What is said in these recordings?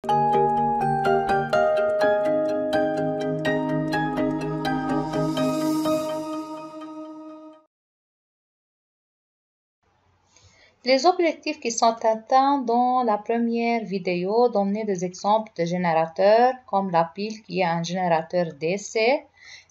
Les objectifs qui sont atteints dans la première vidéo donnaient des exemples de générateurs comme la pile qui est un générateur DC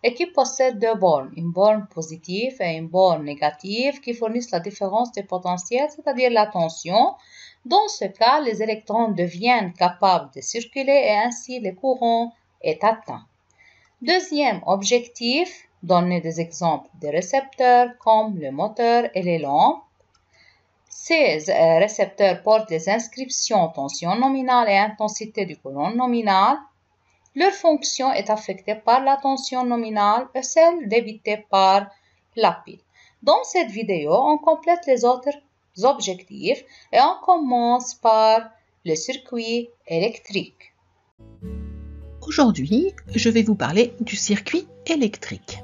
et qui possède deux bornes, une borne positive et une borne négative qui fournissent la différence des potentiels, c'est-à-dire la tension. Dans ce cas, les électrons deviennent capables de circuler et ainsi le courant est atteint. Deuxième objectif, donner des exemples de récepteurs comme le moteur et les lampes. Ces récepteurs portent des inscriptions tension nominale et intensité du courant nominal. Leur fonction est affectée par la tension nominale et celle débitée par la pile. Dans cette vidéo, on complète les autres objectifs et on commence par le circuit électrique. Aujourd'hui, je vais vous parler du circuit électrique.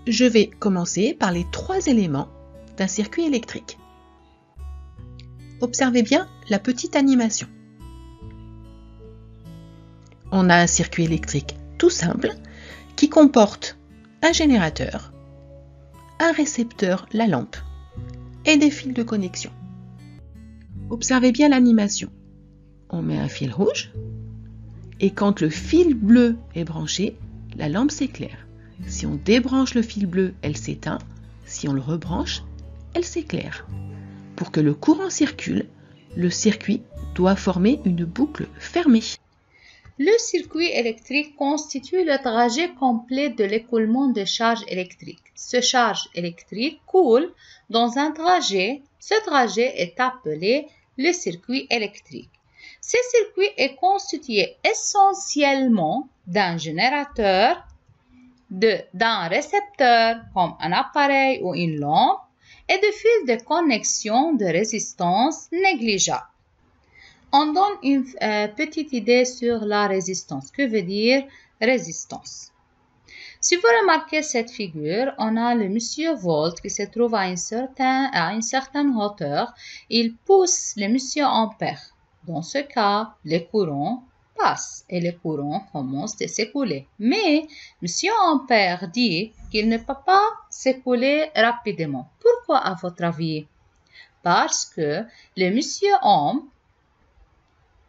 Je vais commencer par les trois éléments d'un circuit électrique. Observez bien la petite animation. On a un circuit électrique tout simple qui comporte un générateur, un récepteur, la lampe et des fils de connexion. Observez bien l'animation. On met un fil rouge et quand le fil bleu est branché, la lampe s'éclaire. Si on débranche le fil bleu, elle s'éteint. Si on le rebranche, elle s'éclaire. Pour que le courant circule, le circuit doit former une boucle fermée. Le circuit électrique constitue le trajet complet de l'écoulement de charge électrique. Ce charge électrique coule dans un trajet. Ce trajet est appelé le circuit électrique. Ce circuit est constitué essentiellement d'un générateur, d'un récepteur comme un appareil ou une lampe, et de fils de connexion de résistance négligeable. On donne une petite idée sur la résistance. Que veut dire résistance? Si vous remarquez cette figure, on a le monsieur Volt qui se trouve à une certaine hauteur. Il pousse le monsieur Ampère. Dans ce cas, le courant passe et le courant commence de s'écouler. Mais monsieur Ampère dit qu'il ne peut pas s'écouler rapidement. Pourquoi à votre avis? Parce que le monsieur Ohm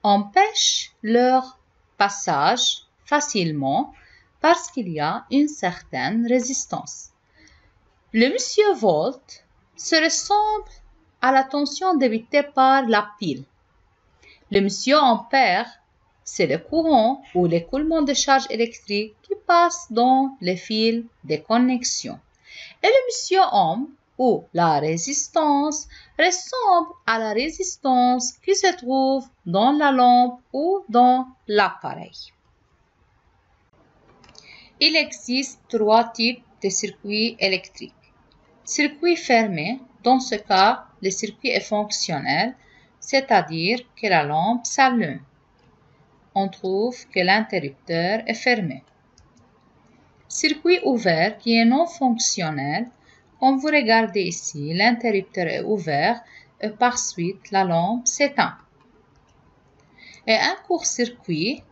empêche leur passage facilement parce qu'il y a une certaine résistance. Le monsieur Volt se ressemble à la tension débitée par la pile. Le monsieur Ampère, c'est le courant ou l'écoulement de charge électrique qui passe dans les fils de connexion. Et le monsieur Ohm ou la résistance ressemble à la résistance qui se trouve dans la lampe ou dans l'appareil. Il existe trois types de circuits électriques. Circuit fermé, dans ce cas, le circuit est fonctionnel, c'est-à-dire que la lampe s'allume. On trouve que l'interrupteur est fermé. Circuit ouvert qui est non fonctionnel, comme vous regardez ici, l'interrupteur est ouvert et par suite la lampe s'éteint. Et un court-circuit,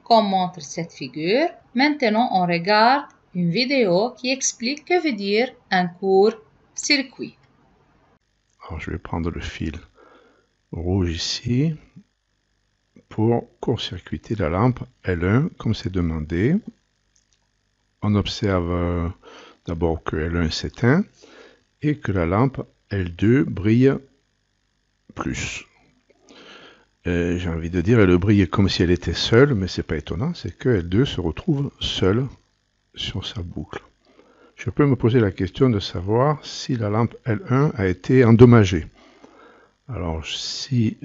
comme montre cette figure. Maintenant, on regarde une vidéo qui explique que veut dire un court-circuit. Alors, je vais prendre le fil rouge ici pour court-circuiter la lampe L1 comme c'est demandé. On observe d'abord que L1 s'éteint et que la lampe L2 brille plus. J'ai envie de dire, elle brille comme si elle était seule, mais c'est pas étonnant, c'est que L2 se retrouve seule sur sa boucle. Je peux me poser la question de savoir si la lampe L1 a été endommagée. Alors, si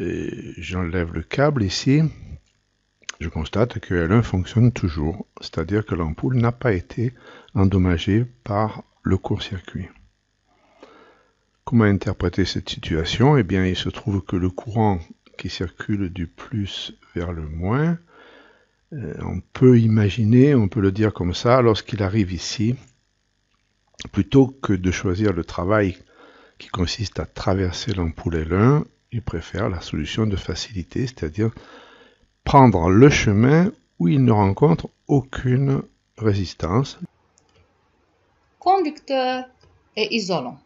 j'enlève le câble ici, je constate que L1 fonctionne toujours, c'est-à-dire que l'ampoule n'a pas été endommagée par le court-circuit. Comment interpréter cette situation? Eh bien, il se trouve que le courant qui circule du plus vers le moins, on peut imaginer, on peut le dire comme ça, lorsqu'il arrive ici, plutôt que de choisir le travail qui consiste à traverser l'ampoule L1, il préfère la solution de facilité, c'est-à-dire prendre le chemin où il ne rencontre aucune résistance. Conducteur et isolant.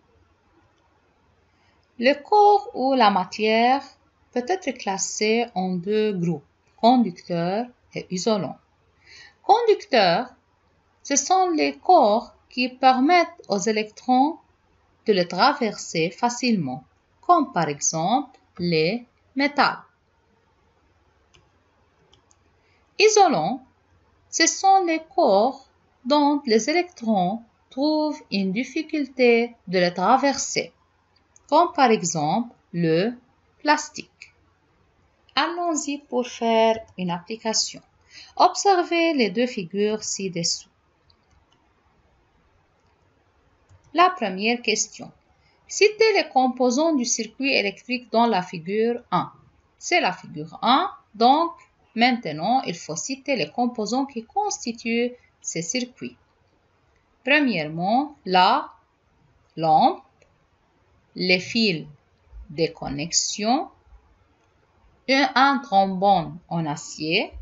Le corps ou la matière peut être classé en deux groupes, conducteur et isolant. Conducteurs, ce sont les corps qui permettent aux électrons de le traverser facilement, comme par exemple les métaux. Isolants, ce sont les corps dont les électrons trouvent une difficulté de le traverser, comme par exemple le plastique. Allons-y pour faire une application. Observez les deux figures ci-dessous. La première question. Citez les composants du circuit électrique dans la figure 1. C'est la figure 1, donc maintenant il faut citer les composants qui constituent ces circuits. Premièrement, la lampe, les fils de connexion, un trombone en acier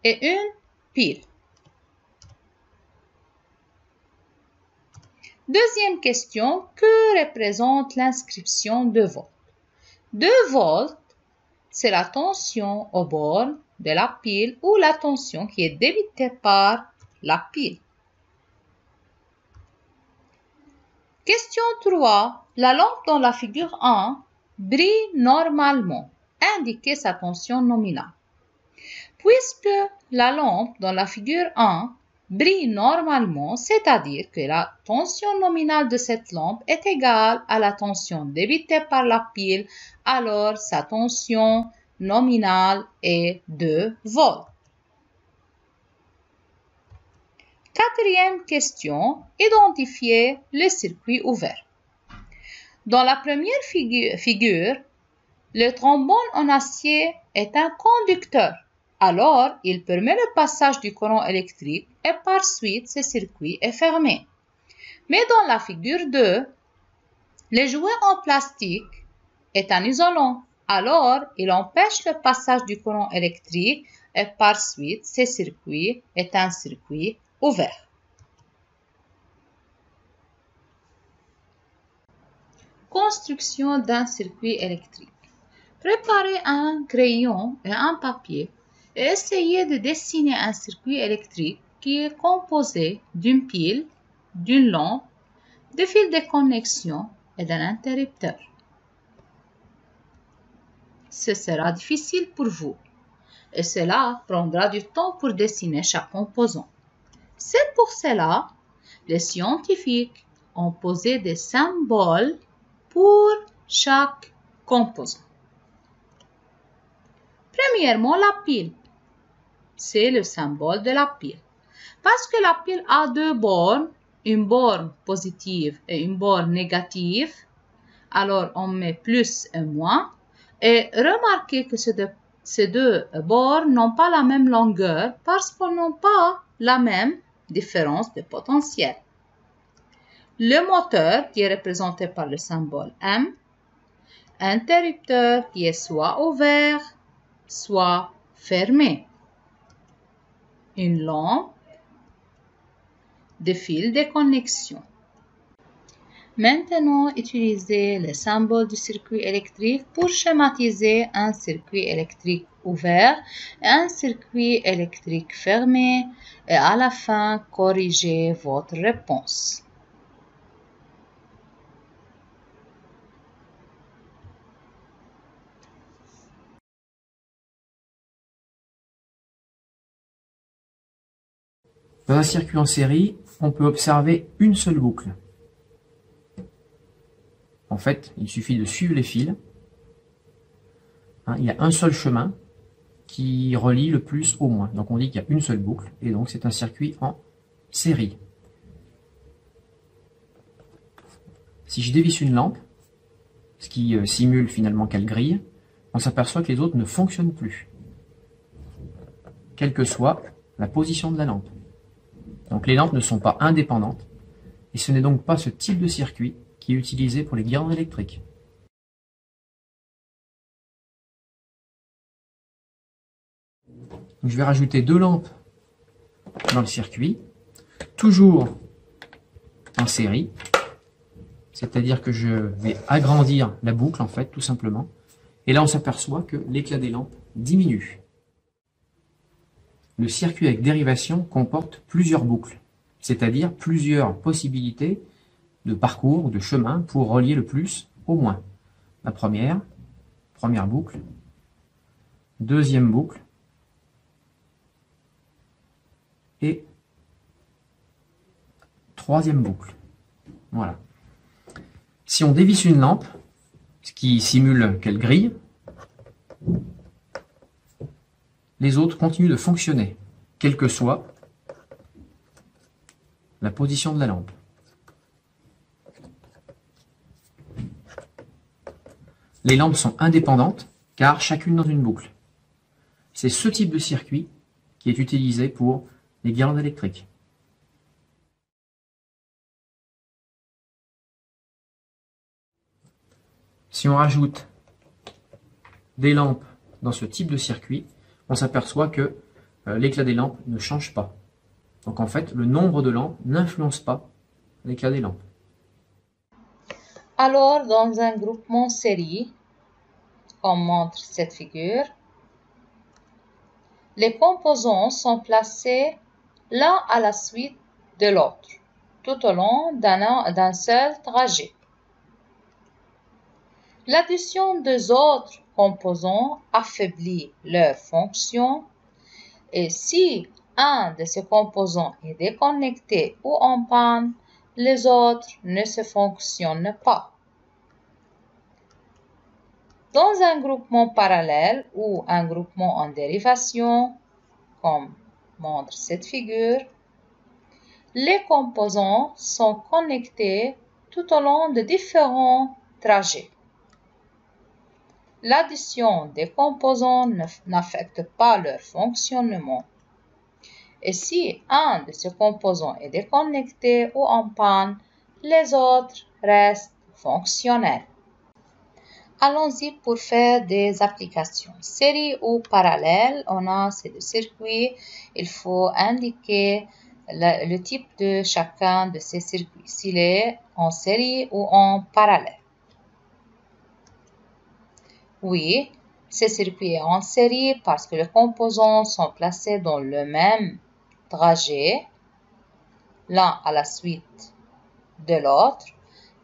et une pile. Deuxième question, que représente l'inscription 2 volts? 2 volts, c'est la tension aux bornes de la pile ou la tension qui est débitée par la pile. Question 3. La lampe dans la figure 1 brille normalement. Indiquez sa tension nominale. Puisque la lampe dans la figure 1 brille normalement, c'est-à-dire que la tension nominale de cette lampe est égale à la tension débitée par la pile, alors sa tension nominale est 2 volts. Quatrième question, identifiez le circuit ouvert. Dans la première figure, le trombone en acier est un conducteur. Alors, il permet le passage du courant électrique et par suite, ce circuit est fermé. Mais dans la figure 2, le jouet en plastique est un isolant. Alors, il empêche le passage du courant électrique et par suite, ce circuit est un circuit ouvert. Construction d'un circuit électrique. Préparez un crayon et un papier et essayez de dessiner un circuit électrique qui est composé d'une pile, d'une lampe, de fils de connexion et d'un interrupteur. Ce sera difficile pour vous et cela prendra du temps pour dessiner chaque composant. C'est pour cela que les scientifiques ont posé des symboles pour chaque composant. Premièrement, la pile. C'est le symbole de la pile. Parce que la pile a deux bornes, une borne positive et une borne négative, alors on met plus et moins. Et remarquez que ces deux bornes n'ont pas la même longueur parce qu'elles n'ont pas la même différence de potentiel. Le moteur qui est représenté par le symbole M, interrupteur qui est soit ouvert, soit fermé, une lampe, des fils de connexion. Maintenant, utilisez les symboles du circuit électrique pour schématiser un circuit électrique ouvert et un circuit électrique fermé et à la fin, corrigez votre réponse. Dans un circuit en série, on peut observer une seule boucle. En fait, il suffit de suivre les fils. Il y a un seul chemin qui relie le plus au moins. Donc on dit qu'il y a une seule boucle, et donc c'est un circuit en série. Si je dévisse une lampe, ce qui simule finalement qu'elle grille, on s'aperçoit que les autres ne fonctionnent plus, quelle que soit la position de la lampe. Donc les lampes ne sont pas indépendantes, et ce n'est donc pas ce type de circuit qui est utilisé pour les guirlandes électriques. Donc, je vais rajouter 2 lampes dans le circuit, toujours en série. C'est-à-dire que je vais agrandir la boucle, en fait, tout simplement. Et là, on s'aperçoit que l'éclat des lampes diminue. Le circuit avec dérivation comporte plusieurs boucles, c'est-à-dire plusieurs possibilités de parcours ou de chemin pour relier le plus au moins. La première boucle, deuxième boucle, et troisième boucle. Voilà. Si on dévisse une lampe, ce qui simule qu'elle grille, les autres continuent de fonctionner, quelle que soit la position de la lampe. Les lampes sont indépendantes, car chacune dans une boucle. C'est ce type de circuit qui est utilisé pour les guirlandes électriques. Si on rajoute des lampes dans ce type de circuit, on s'aperçoit que l'éclat des lampes ne change pas. Donc en fait, le nombre de lampes n'influence pas l'éclat des lampes. Alors, dans un groupement série, comme montre cette figure, les composants sont placés l'un à la suite de l'autre, tout au long d'un seul trajet. L'addition des autres composants affaiblit leur fonction et si un de ces composants est déconnecté ou en panne, les autres ne se fonctionnent pas. Dans un groupement parallèle ou un groupement en dérivation, comme montre cette figure, les composants sont connectés tout au long de différents trajets. L'addition des composants n'affecte pas leur fonctionnement. Et si un de ces composants est déconnecté ou en panne, les autres restent fonctionnels. Allons-y pour faire des applications. Série ou parallèle, on a ces deux circuits. Il faut indiquer le type de chacun de ces circuits, s'il est en série ou en parallèle. Oui, ce circuit est en série parce que les composants sont placés dans le même trajet, l'un à la suite de l'autre,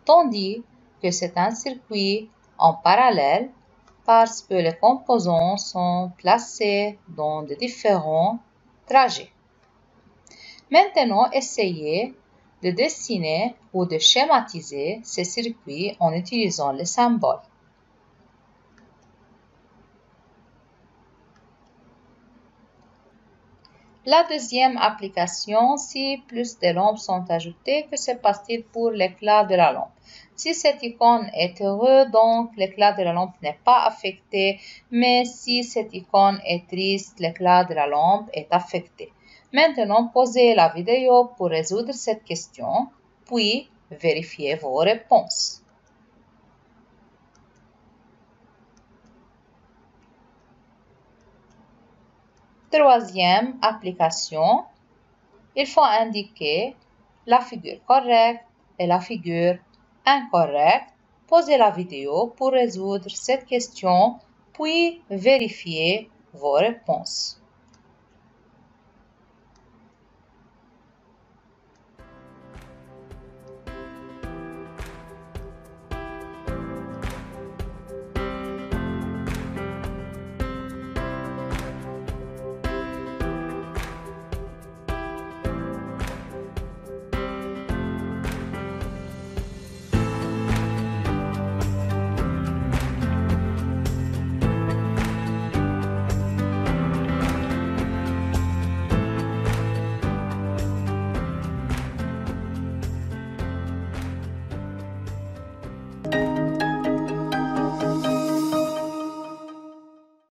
tandis que c'est un circuit en parallèle parce que les composants sont placés dans de différents trajets. Maintenant, essayez de dessiner ou de schématiser ces circuits en utilisant les symboles. La deuxième application, si plus de lampes sont ajoutées, que se passe-t-il pour l'éclat de la lampe? Si cette icône est heureuse, donc l'éclat de la lampe n'est pas affecté, mais si cette icône est triste, l'éclat de la lampe est affecté. Maintenant, posez la vidéo pour résoudre cette question, puis vérifiez vos réponses. Troisième application, il faut indiquer la figure correcte et la figure incorrecte. Posez la vidéo pour résoudre cette question, puis vérifiez vos réponses.